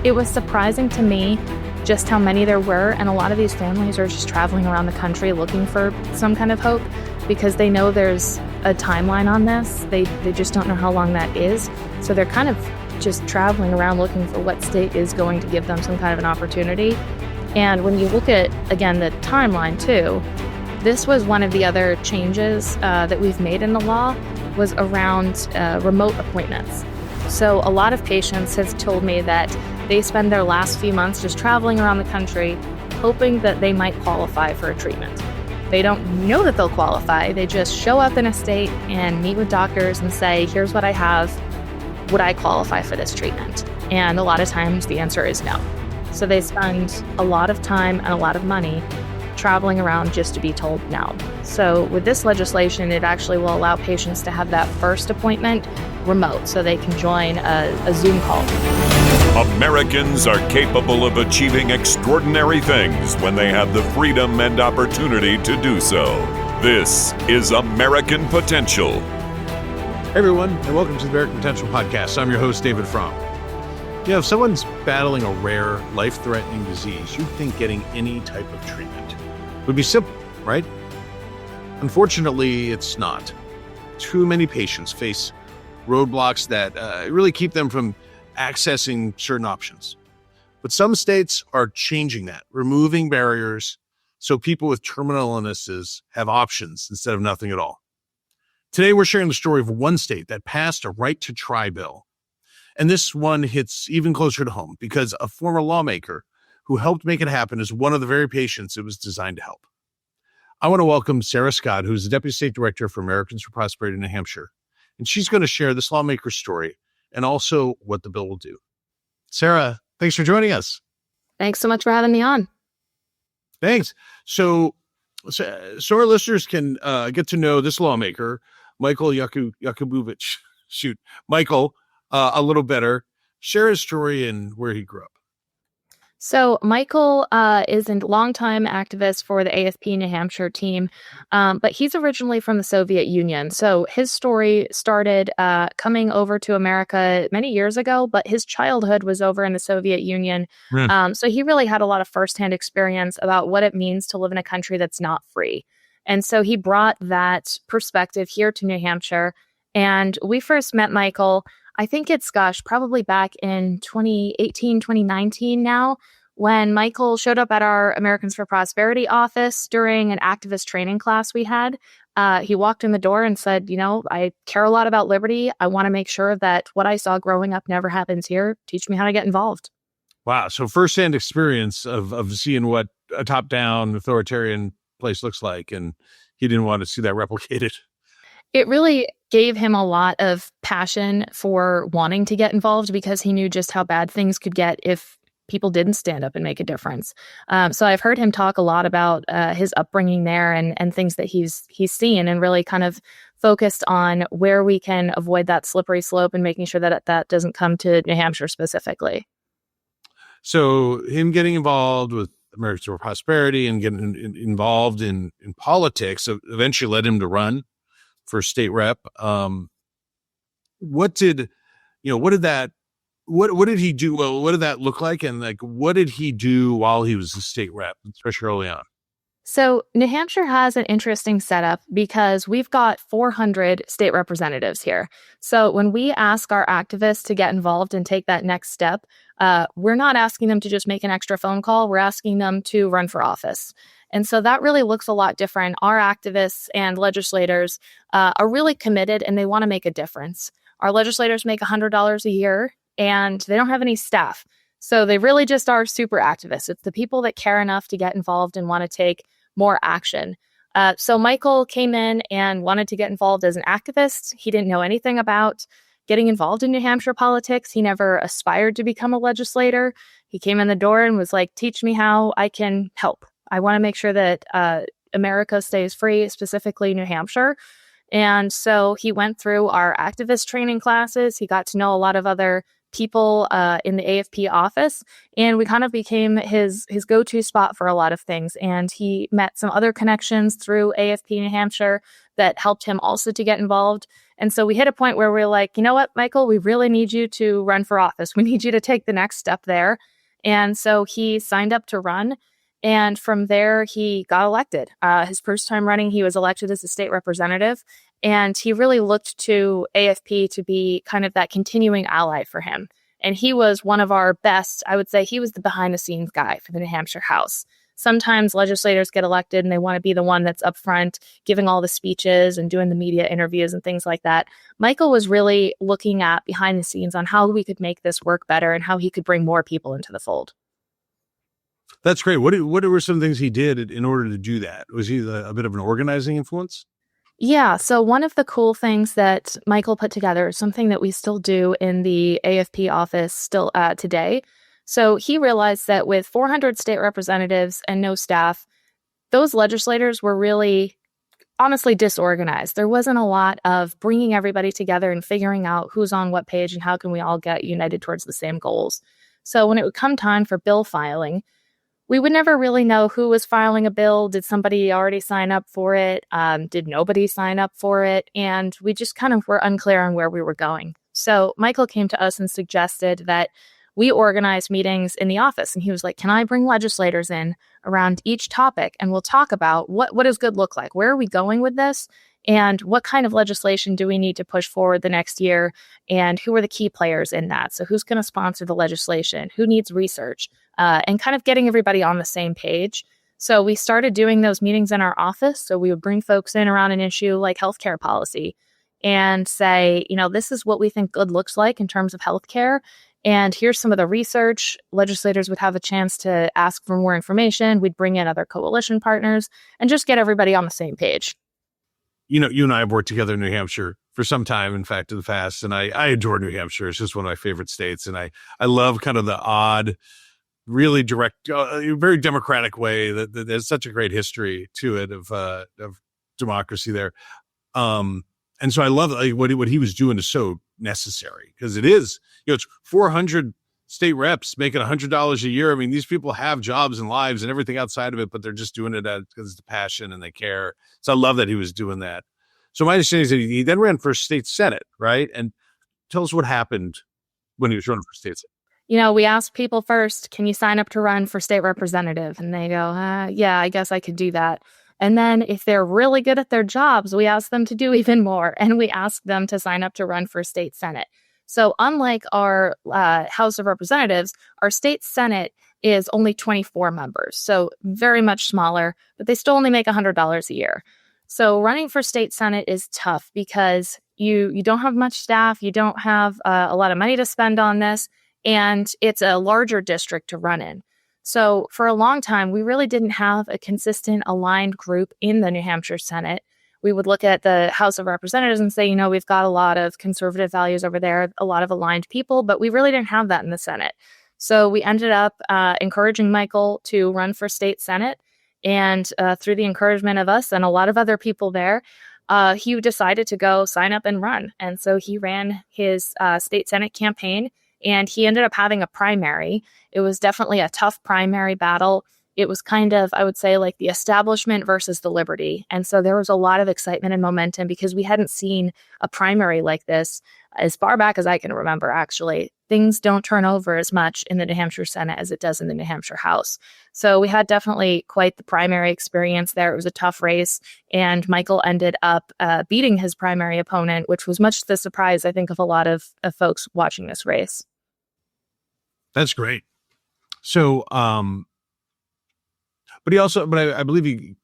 It was surprising to me just how many there were, and a lot of these families are just traveling around the country looking for some kind of hope because they know there's a timeline on this. They just don't know how long that is. So they're kind of just traveling around looking for what state is going to give them some kind of an opportunity. And when you look at, again, the timeline too, this was one of the other changes that we've made in the law was around remote appointments. So a lot of patients have told me that they spend their last few months just traveling around the country hoping that they might qualify for a treatment. They don't know that they'll qualify. They just show up in a state and meet with doctors and say, here's what I have. Would I qualify for this treatment? And a lot of times the answer is no. So they spend a lot of time and a lot of money traveling around just to be told no. So with this legislation, it actually will allow patients to have that first appointment remote so they can join a Zoom call. Americans are capable of achieving extraordinary things when they have the freedom and opportunity to do so. This is American Potential. Hey everyone, and welcome to the American Potential Podcast. I'm your host, David Fromm. You know, if someone's battling a rare, life-threatening disease, you'd think getting any type of treatment would be simple, right? Unfortunately, it's not. Too many patients face roadblocks that really keep them from accessing certain options. But some states are changing that, removing barriers so people with terminal illnesses have options instead of nothing at all. Today, we're sharing the story of one state that passed a right to try bill. And this one hits even closer to home because a former lawmaker who helped make it happen is one of the very patients it was designed to help. I want to welcome Sarah Scott, who's the Deputy State Director for Americans for Prosperity in New Hampshire. And she's going to share this lawmaker's story and also what the bill will do. Sarah, thanks for joining us. Thanks so much for having me on. Thanks. So our listeners can get to know this lawmaker, Michael Yakubovich. Michael, a little better. Share his story and where he grew up. So Michael is a longtime activist for the AFP New Hampshire team, but he's originally from the Soviet Union. So his story started coming over to America many years ago, but his childhood was over in the Soviet Union. So he really had a lot of firsthand experience about what it means to live in a country that's not free. And so he brought that perspective here to New Hampshire. And we first met Michael, I think it's, probably back in 2018, 2019 now, when Michael showed up at our Americans for Prosperity office during an activist training class we had. He walked in the door and said, I care a lot about liberty. I want to make sure that what I saw growing up never happens here. Teach me how to get involved. Wow. So firsthand experience of seeing what a top-down authoritarian place looks like, and he didn't want to see that replicated. It really gave him a lot of passion for wanting to get involved because he knew just how bad things could get if people didn't stand up and make a difference. So I've heard him talk a lot about his upbringing there and things that he's seen, and really kind of focused on where we can avoid that slippery slope and making sure that that doesn't come to New Hampshire specifically. So him getting involved with Americans for Prosperity and getting involved in politics eventually led him to run for state rep. What did he do? Well, what did that look like? And what did he do while he was a state rep, especially early on? So New Hampshire has an interesting setup because we've got 400 state representatives here. So when we ask our activists to get involved and take that next step, we're not asking them to just make an extra phone call. We're asking them to run for office. And so that really looks a lot different. Our activists and legislators are really committed and they want to make a difference. Our legislators make $100 a year and they don't have any staff. So they really just are super activists. It's the people that care enough to get involved and want to take more action. So Michael came in and wanted to get involved as an activist. He didn't know anything about getting involved in New Hampshire politics. He never aspired to become a legislator. He came in the door and was like, teach me how I can help. I want to make sure that America stays free, specifically New Hampshire. And so he went through our activist training classes. He got to know a lot of other people in the AFP office, and we kind of became his go-to spot for a lot of things. And he met some other connections through AFP New Hampshire that helped him also to get involved. And so we hit a point where we're like, you know what, Michael, we really need you to run for office. We need you to take the next step there. And so he signed up to run. And from there, he got elected. His first time running, he was elected as a state representative. And he really looked to AFP to be kind of that continuing ally for him. And he was one of our best, I would say he was the behind the scenes guy for the New Hampshire House. Sometimes legislators get elected and they want to be the one that's up front, giving all the speeches and doing the media interviews and things like that. Michael was really looking at behind the scenes on how we could make this work better and how he could bring more people into the fold. That's great. What were some things he did in order to do that? Was he a bit of an organizing influence? Yeah. So one of the cool things that Michael put together, something that we still do in the AFP office still today. So he realized that with 400 state representatives and no staff, those legislators were really honestly disorganized. There wasn't a lot of bringing everybody together and figuring out who's on what page and how can we all get united towards the same goals. So when it would come time for bill filing, we would never really know who was filing a bill. Did somebody already sign up for it? Did nobody sign up for it? And we just kind of were unclear on where we were going. So Michael came to us and suggested that we organize meetings in the office. And he was like, can I bring legislators in around each topic? And we'll talk about what does good look like? Where are we going with this? And what kind of legislation do we need to push forward the next year? And who are the key players in that? So who's going to sponsor the legislation? Who needs research? And kind of getting everybody on the same page. So we started doing those meetings in our office. So we would bring folks in around an issue like healthcare policy and say, this is what we think good looks like in terms of healthcare. And here's some of the research. Legislators would have a chance to ask for more information. We'd bring in other coalition partners and just get everybody on the same page. You and I have worked together in New Hampshire for some time, in fact, in the past. And I adore New Hampshire. It's just one of my favorite states. And I love kind of the odd, really direct, very democratic way that there's such a great history to it of democracy there. And so I love what he was doing is so necessary because it is, it's 400 state reps making $100 a year. I mean, these people have jobs and lives and everything outside of it, but they're just doing it because it's a passion and they care. So I love that he was doing that. So my understanding is that he then ran for state senate, right? And tell us what happened when he was running for state senate. We asked people first, can you sign up to run for state representative? And they go, yeah, I guess I could do that. And then if they're really good at their jobs, we ask them to do even more. And we ask them to sign up to run for state senate. So unlike our House of Representatives, our state senate is only 24 members. So very much smaller, but they still only make $100 a year. So running for state senate is tough because you don't have much staff. You don't have a lot of money to spend on this. And it's a larger district to run in. So for a long time, we really didn't have a consistent aligned group in the New Hampshire Senate. We would look at the House of Representatives and say, we've got a lot of conservative values over there, a lot of aligned people, but we really didn't have that in the Senate. So we ended up encouraging Michael to run for state Senate. And through the encouragement of us and a lot of other people there, he decided to go sign up and run. And so he ran his state Senate campaign. And he ended up having a primary. It was definitely a tough primary battle. It was kind of, I would say, like the establishment versus the liberty. And so there was a lot of excitement and momentum because we hadn't seen a primary like this as far back as I can remember, actually. Things don't turn over as much in the New Hampshire Senate as it does in the New Hampshire House. So we had definitely quite the primary experience there. It was a tough race. And Michael ended up beating his primary opponent, which was much the surprise, I think, of a lot of folks watching this race. That's great. So, but I believe he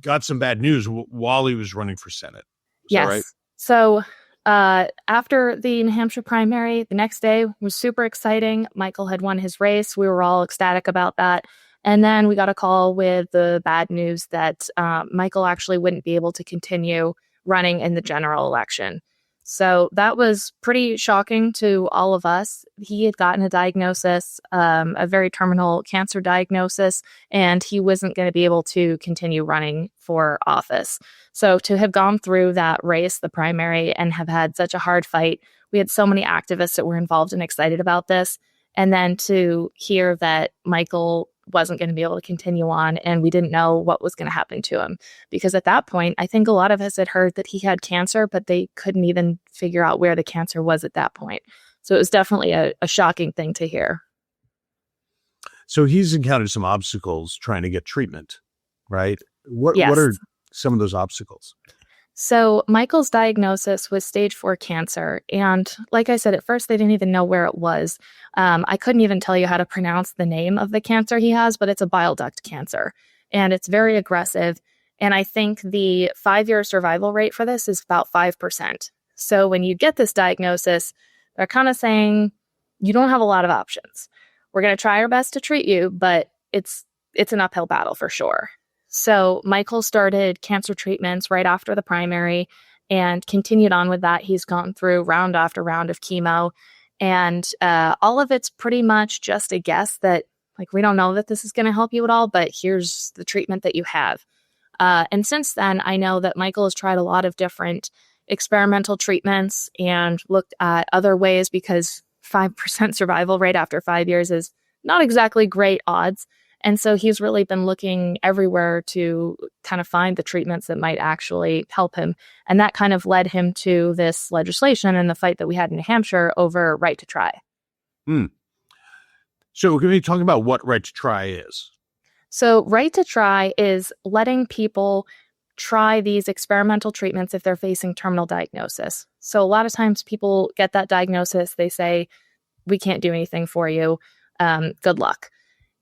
got some bad news while he was running for Senate. Is yes. That right? So after the New Hampshire primary, the next day was super exciting. Michael had won his race. We were all ecstatic about that. And then we got a call with the bad news that Michael actually wouldn't be able to continue running in the general election. So that was pretty shocking to all of us. He had gotten a diagnosis, a very terminal cancer diagnosis, and he wasn't going to be able to continue running for office. So to have gone through that race, the primary, and have had such a hard fight We had so many activists that were involved and excited about this. And then to hear that Michael wasn't going to be able to continue on, and we didn't know what was going to happen to him. Because at that point, I think a lot of us had heard that he had cancer, but they couldn't even figure out where the cancer was at that point. So it was definitely a shocking thing to hear. So he's encountered some obstacles trying to get treatment, right? What Yes. are some of those obstacles? So Michael's diagnosis was stage 4 cancer. And like I said, at first, they didn't even know where it was. I couldn't even tell you how to pronounce the name of the cancer he has, but it's a bile duct cancer. And it's very aggressive. And I think the 5-year survival rate for this is about 5%. So when you get this diagnosis, they're kind of saying, you don't have a lot of options. We're going to try our best to treat you, but it's an uphill battle for sure. So Michael started cancer treatments right after the primary and continued on with that. He's gone through round after round of chemo, and all of it's pretty much just a guess that, like, we don't know that this is going to help you at all, but here's the treatment that you have. And since then, I know that Michael has tried a lot of different experimental treatments and looked at other ways, because 5% survival rate after 5 years is not exactly great odds. And so he's really been looking everywhere to kind of find the treatments that might actually help him. And that kind of led him to this legislation and the fight that we had in New Hampshire over right to try. So we're going to be talking about what right to try is. So right to try is letting people try these experimental treatments if they're facing terminal diagnosis. So a lot of times people get that diagnosis, they say, we can't do anything for you. Good luck.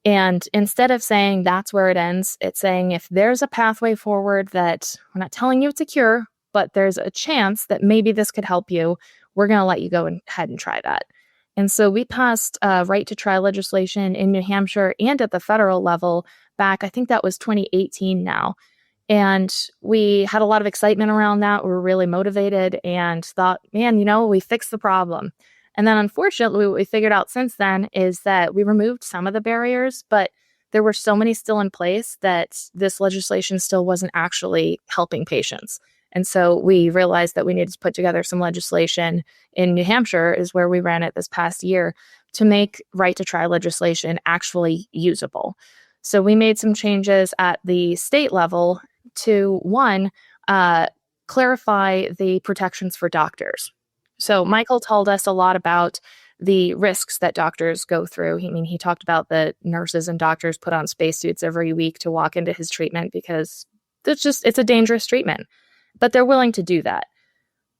And instead of saying that's where it ends, it's saying if there's a pathway forward that we're not telling you it's a cure, but there's a chance that maybe this could help you, we're going to let you go ahead and try that. And so we passed right to try legislation in New Hampshire and at the federal level back, I think that was 2018 now. And we had a lot of excitement around that. We were really motivated and thought, man, we fixed the problem. And then unfortunately, what we figured out since then is that we removed some of the barriers, but there were so many still in place that this legislation still wasn't actually helping patients. And so we realized that we needed to put together some legislation in New Hampshire, is where we ran it this past year, to make right to try legislation actually usable. So we made some changes at the state level to, one, clarify the protections for doctors. So Michael told us a lot about the risks that doctors go through. He talked about the nurses and doctors put on spacesuits every week to walk into his treatment because it's a dangerous treatment. But they're willing to do that.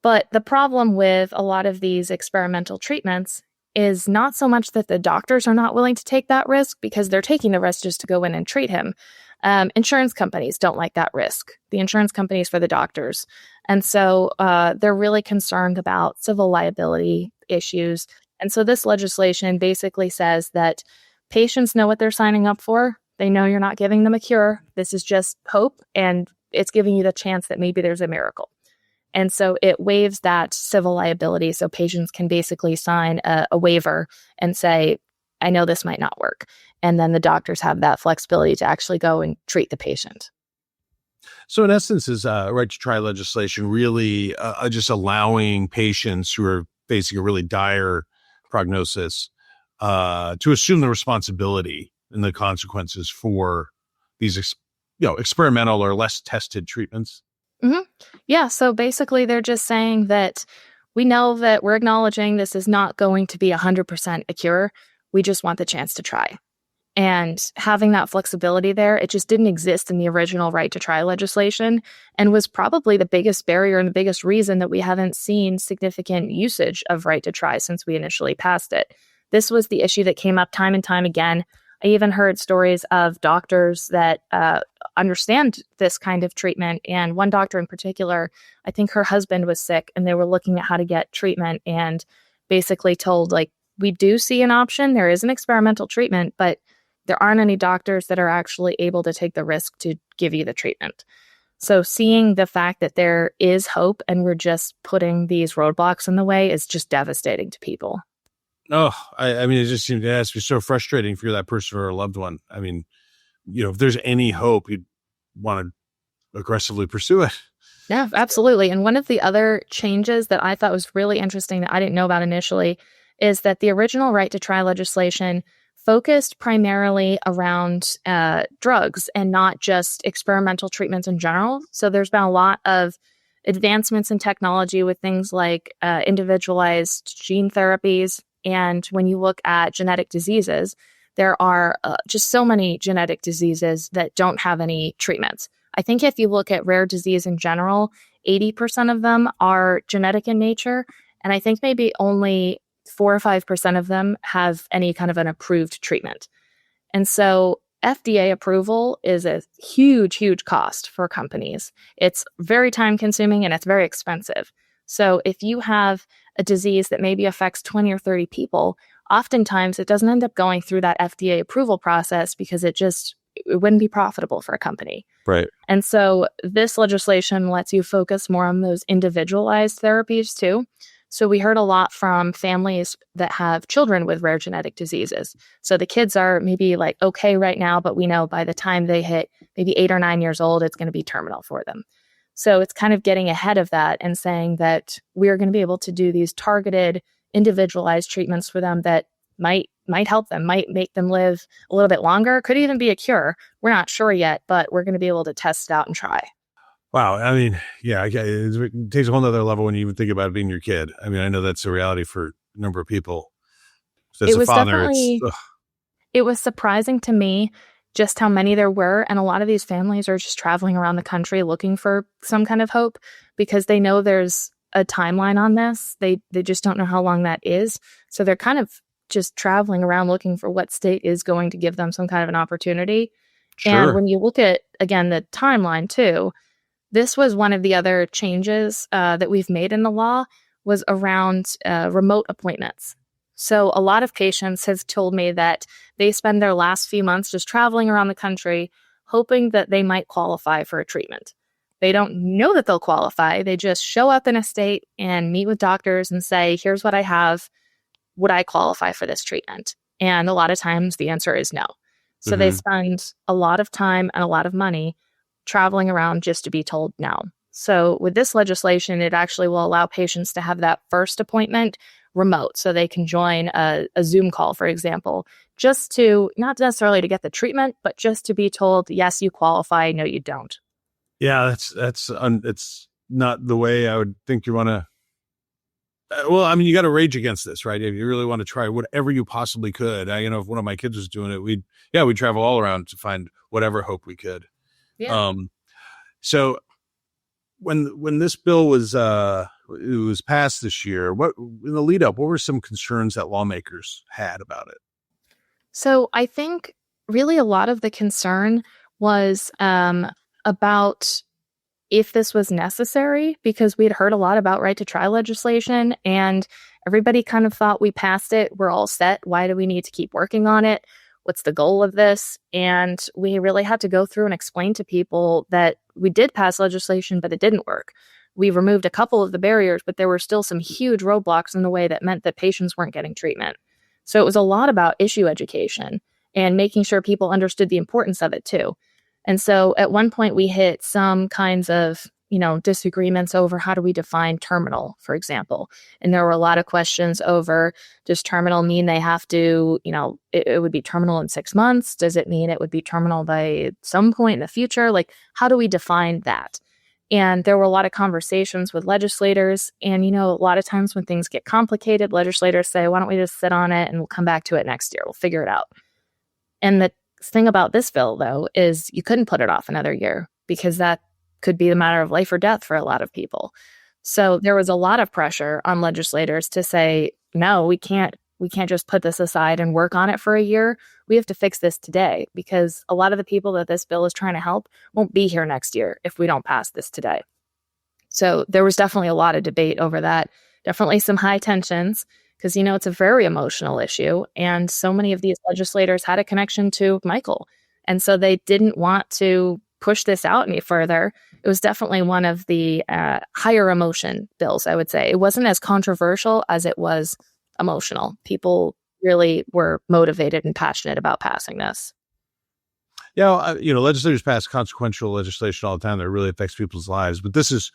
But the problem with a lot of these experimental treatments is not so much that the doctors are not willing to take that risk, because they're taking the risk just to go in and treat him. Insurance companies don't like that risk. The insurance companies for the doctors. And so they're really concerned about civil liability issues. And so this legislation basically says that patients know what they're signing up for. They know you're not giving them a cure. This is just hope, and it's giving you the chance that maybe there's a miracle. And so it waives that civil liability. So patients can basically sign a waiver and say, I know this might not work. And then the doctors have that flexibility to actually go and treat the patient. So in essence, is right to try legislation really just allowing patients who are facing a really dire prognosis to assume the responsibility and the consequences for these experimental or less tested treatments? Mm-hmm. Yeah. So basically, they're just saying that we know that we're acknowledging this is not going to be 100% a cure. We just want the chance to try. And having that flexibility there, it just didn't exist in the original right to try legislation, and was probably the biggest barrier and the biggest reason that we haven't seen significant usage of right to try since we initially passed it. This was the issue that came up time and time again. I even heard stories of doctors that understand this kind of treatment. And one doctor in particular, I think her husband was sick and they were looking at how to get treatment, and basically told, like, we do see an option. There is an experimental treatment, but there aren't any doctors that are actually able to take the risk to give you the treatment. So seeing the fact that there is hope and we're just putting these roadblocks in the way is just devastating to people. Oh, I mean, it just seems to be so frustrating for that person or a loved one. I mean, if there's any hope, you'd want to aggressively pursue it. Yeah, absolutely. And one of the other changes that I thought was really interesting that I didn't know about initially is that the original right to try legislation focused primarily around drugs and not just experimental treatments in general. So there's been a lot of advancements in technology with things like individualized gene therapies. And when you look at genetic diseases, there are just so many genetic diseases that don't have any treatments. I think if you look at rare disease in general, 80% of them are genetic in nature. And I think maybe only 4 or 5% of them have any kind of an approved treatment. And so FDA approval is a huge, huge cost for companies. It's very time consuming and it's very expensive. So if you have a disease that maybe affects 20 or 30 people, oftentimes it doesn't end up going through that FDA approval process because it wouldn't be profitable for a company. Right. And so this legislation lets you focus more on those individualized therapies too. So we heard a lot from families that have children with rare genetic diseases. So the kids are maybe like okay right now, but we know by the time they hit maybe 8 or 9 years old, it's going to be terminal for them. So it's kind of getting ahead of that and saying that we're going to be able to do these targeted, individualized treatments for them that might help them, might make them live a little bit longer, could even be a cure. We're not sure yet, but we're going to be able to test it out and try. Wow. I mean, yeah, it takes a whole nother level when you even think about it being your kid. I mean, I know that's a reality for a number of people. So as a father, it was surprising to me just how many there were. And a lot of these families are just traveling around the country looking for some kind of hope because they know there's a timeline on this. They just don't know how long that is. So they're kind of just traveling around looking for what state is going to give them some kind of an opportunity. Sure. And when you look at, again, the timeline too, this was one of the other changes that we've made in the law was around remote appointments. So a lot of patients have told me that they spend their last few months just traveling around the country, hoping that they might qualify for a treatment. They don't know that they'll qualify. They just show up in a state and meet with doctors and say, here's what I have. Would I qualify for this treatment? And a lot of times the answer is no. So they spend a lot of time and a lot of money traveling around just to be told no. So with this legislation, it actually will allow patients to have that first appointment remote. So they can join a Zoom call, for example, just to not necessarily to get the treatment, but just to be told, yes, you qualify. No, you don't. Yeah, it's not the way I would think you want to. Well, I mean, you got to rage against this, right? If you really want to try whatever you possibly could. If one of my kids was doing it, we'd travel all around to find whatever hope we could. Yeah. So when this bill was passed this year, what in the lead up, what were some concerns that lawmakers had about it? So I think really a lot of the concern was about if this was necessary, because we had heard a lot about right to try legislation and everybody kind of thought we passed it. We're all set. Why do we need to keep working on it? What's the goal of this? And we really had to go through and explain to people that we did pass legislation, but it didn't work. We removed a couple of the barriers, but there were still some huge roadblocks in the way that meant that patients weren't getting treatment. So it was a lot about issue education and making sure people understood the importance of it too. And so at one point we hit some kinds of, disagreements over how do we define terminal, for example. And there were a lot of questions over, does terminal mean they have to, it would be terminal in 6 months? Does it mean it would be terminal by some point in the future? Like, how do we define that? And there were a lot of conversations with legislators. And, a lot of times when things get complicated, legislators say, why don't we just sit on it and we'll come back to it next year? We'll figure it out. And the thing about this bill, though, is you couldn't put it off another year because that could be a matter of life or death for a lot of people. So there was a lot of pressure on legislators to say, no, we can't just put this aside and work on it for a year. We have to fix this today because a lot of the people that this bill is trying to help won't be here next year if we don't pass this today. So there was definitely a lot of debate over that. Definitely some high tensions because, it's a very emotional issue. And so many of these legislators had a connection to Michael. And so they didn't want to push this out any further. It was definitely one of the higher emotion bills, I would say. It wasn't as controversial as it was emotional. People really were motivated and passionate about passing this. Legislators pass consequential legislation all the time that really affects people's lives, but this is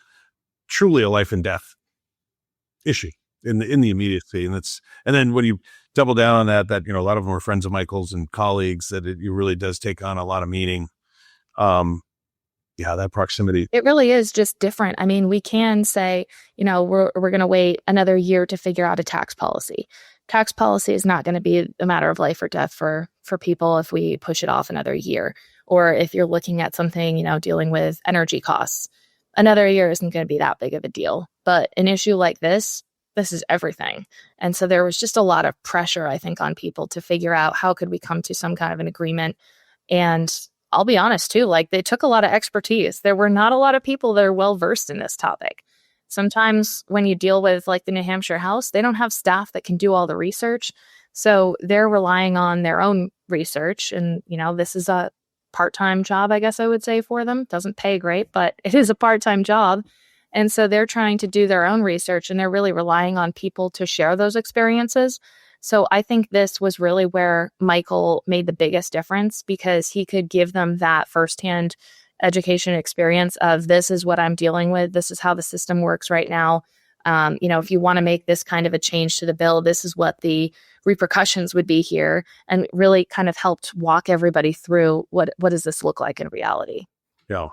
truly a life and death issue in the immediacy. And then when you double down on that, a lot of them are friends of Michael's and colleagues, that it really does take on a lot of meaning. That proximity. It really is just different. I mean, we can say, we're going to wait another year to figure out a tax policy. Tax policy is not going to be a matter of life or death for people if we push it off another year. Or if you're looking at something, dealing with energy costs, another year isn't going to be that big of a deal. But an issue like this is everything. And so there was just a lot of pressure, I think, on people to figure out how could we come to some kind of an agreement. And I'll be honest too, they took a lot of expertise. There were not a lot of people that are well versed in this topic. Sometimes when you deal with the New Hampshire House, they don't have staff that can do all the research. So they're relying on their own research. And, this is a part-time job, I guess I would say, for them. Doesn't pay great, but it is a part-time job. And so they're trying to do their own research, and they're really relying on people to share those experiences. So I think this was really where Michael made the biggest difference, because he could give them that firsthand education experience of, this is what I'm dealing with. This is how the system works right now. If you want to make this kind of a change to the bill, this is what the repercussions would be here, and really kind of helped walk everybody through what does this look like in reality. Yeah.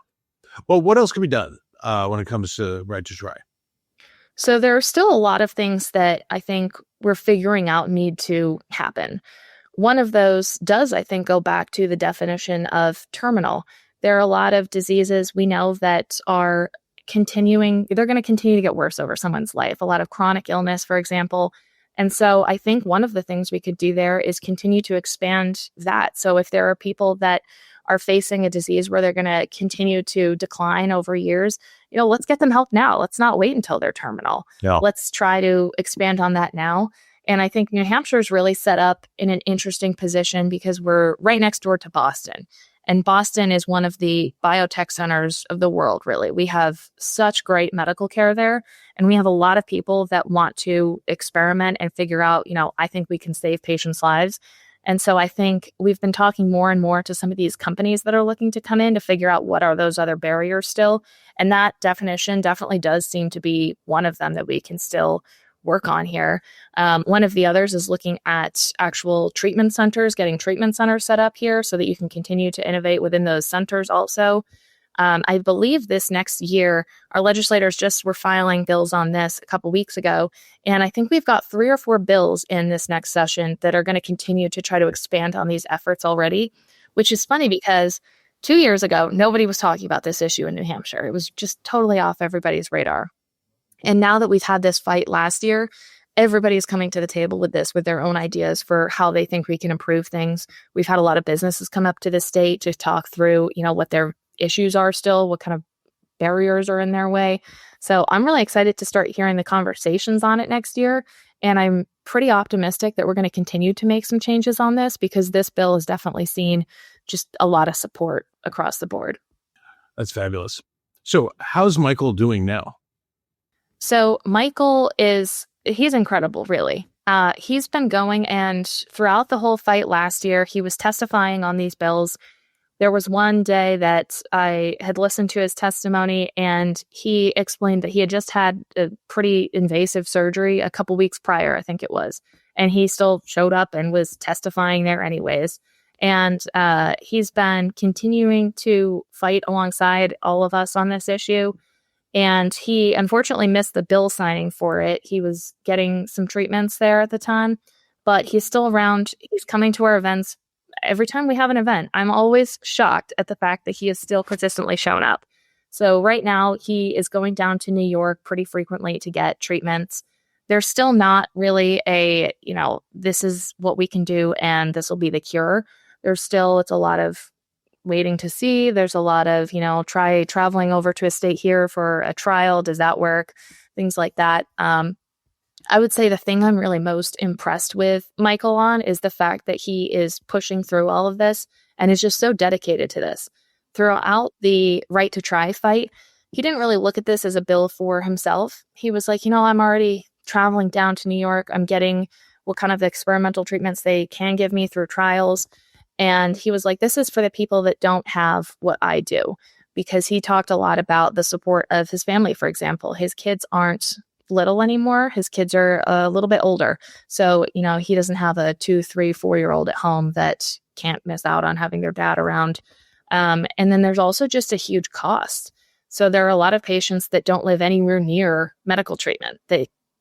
Well, what else can be done when it comes to right to try? So there are still a lot of things that I think we're figuring out need to happen. One of those does, I think, go back to the definition of terminal. There are a lot of diseases we know that are they're going to continue to get worse over someone's life. A lot of chronic illness, for example. And so I think one of the things we could do there is continue to expand that. So if there are people that are facing a disease where they're going to continue to decline over years, let's get them help now. Let's not wait until they're terminal. Yeah. Let's try to expand on that now. And I think New Hampshire is really set up in an interesting position because we're right next door to Boston. And Boston is one of the biotech centers of the world, really. We have such great medical care there. And we have a lot of people that want to experiment and figure out, I think we can save patients' lives. And so I think we've been talking more and more to some of these companies that are looking to come in to figure out what are those other barriers still. And that definition definitely does seem to be one of them that we can still work on here. One of the others is looking at actual treatment centers, getting treatment centers set up here so that you can continue to innovate within those centers also. I believe this next year, our legislators just were filing bills on this a couple weeks ago. And I think we've got 3 or 4 bills in this next session that are going to continue to try to expand on these efforts already, which is funny because 2 years ago, nobody was talking about this issue in New Hampshire. It was just totally off everybody's radar. And now that we've had this fight last year, everybody's coming to the table with their own ideas for how they think we can improve things. We've had a lot of businesses come up to the state to talk through, what their issues are still, what kind of barriers are in their way. So I'm really excited to start hearing the conversations on it next year. And I'm pretty optimistic that we're going to continue to make some changes on this, because this bill has definitely seen just a lot of support across the board. That's fabulous. So how's Michael doing now? So Michael he's incredible, really. He's been going, and throughout the whole fight last year, he was testifying on these bills. There was one day that I had listened to his testimony, and he explained that he had just had a pretty invasive surgery a couple weeks prior, I think it was. And he still showed up and was testifying there anyways. And he's been continuing to fight alongside all of us on this issue. And he unfortunately missed the bill signing for it. He was getting some treatments there at the time, but he's still around. He's coming to our events. Every time we have an event, I'm always shocked at the fact that he is still consistently shown up. So right now he is going down to New York pretty frequently to get treatments. There's still not really this is what we can do and this will be the cure. It's a lot of waiting to see. There's a lot of, try traveling over to a state here for a trial. Does that work? Things like that. I would say the thing I'm really most impressed with Michael on is the fact that he is pushing through all of this and is just so dedicated to this. Throughout the right to try fight, he didn't really look at this as a bill for himself. He was like, I'm already traveling down to New York. I'm getting what kind of experimental treatments they can give me through trials. And he was like, this is for the people that don't have what I do, because he talked a lot about the support of his family. For example, his kids aren't little anymore. His kids are a little bit older. So, he doesn't have a 2, 3, 4-year-old at home that can't miss out on having their dad around. And then there's also just a huge cost. So there are a lot of patients that don't live anywhere near medical treatment.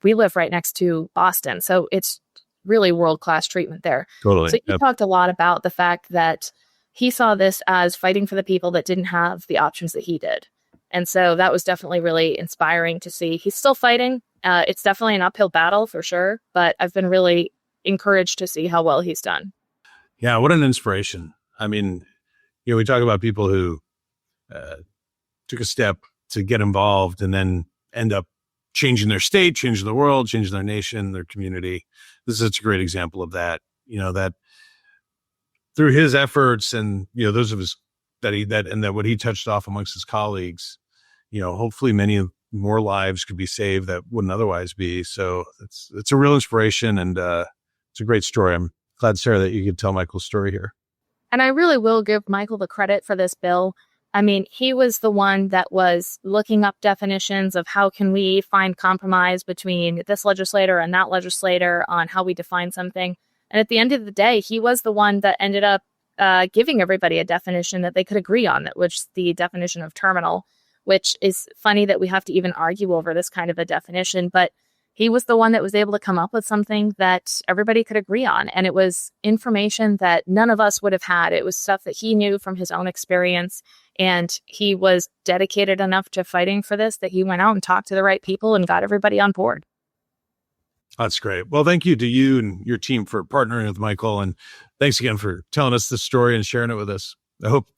We live right next to Boston. So it's really world-class treatment there. Totally. So he talked a lot about the fact that he saw this as fighting for the people that didn't have the options that he did. And so that was definitely really inspiring to see. He's still fighting. It's definitely an uphill battle for sure, but I've been really encouraged to see how well he's done. Yeah, what an inspiration. I mean, we talk about people who took a step to get involved and then end up changing their state, changing the world, changing their nation, their community. This is such a great example of that, that through his efforts and, those of his that what he touched off amongst his colleagues, hopefully many more lives could be saved that wouldn't otherwise be. So it's a real inspiration, and it's a great story. I'm glad, Sarah, that you could tell Michael's story here. And I really will give Michael the credit for this bill. I mean, he was the one that was looking up definitions of how can we find compromise between this legislator and that legislator on how we define something. And at the end of the day, he was the one that ended up giving everybody a definition that they could agree on, which is the definition of terminal, which is funny that we have to even argue over this kind of a definition. But he was the one that was able to come up with something that everybody could agree on. And it was information that none of us would have had. It was stuff that he knew from his own experience. And he was dedicated enough to fighting for this that he went out and talked to the right people and got everybody on board. That's great. Well, thank you to you and your team for partnering with Michael. And thanks again for telling us this story and sharing it with us. I hope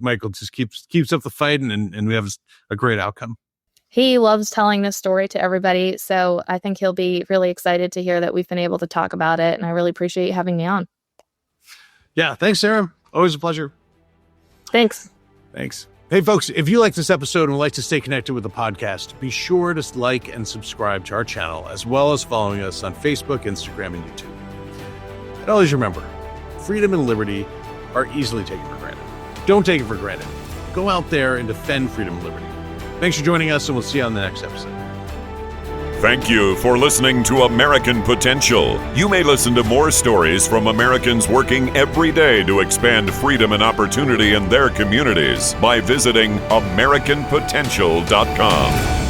Michael just keeps up the fight and we have a great outcome. He loves telling this story to everybody. So I think he'll be really excited to hear that we've been able to talk about it. And I really appreciate you having me on. Yeah. Thanks, Sarah. Always a pleasure. Thanks. Thanks. Hey, folks, if you like this episode and would like to stay connected with the podcast, be sure to like and subscribe to our channel, as well as following us on Facebook, Instagram, and YouTube. And always remember, freedom and liberty are easily taken for granted. Don't take it for granted. Go out there and defend freedom and liberty. Thanks for joining us, and we'll see you on the next episode. Thank you for listening to American Potential. You may listen to more stories from Americans working every day to expand freedom and opportunity in their communities by visiting AmericanPotential.com.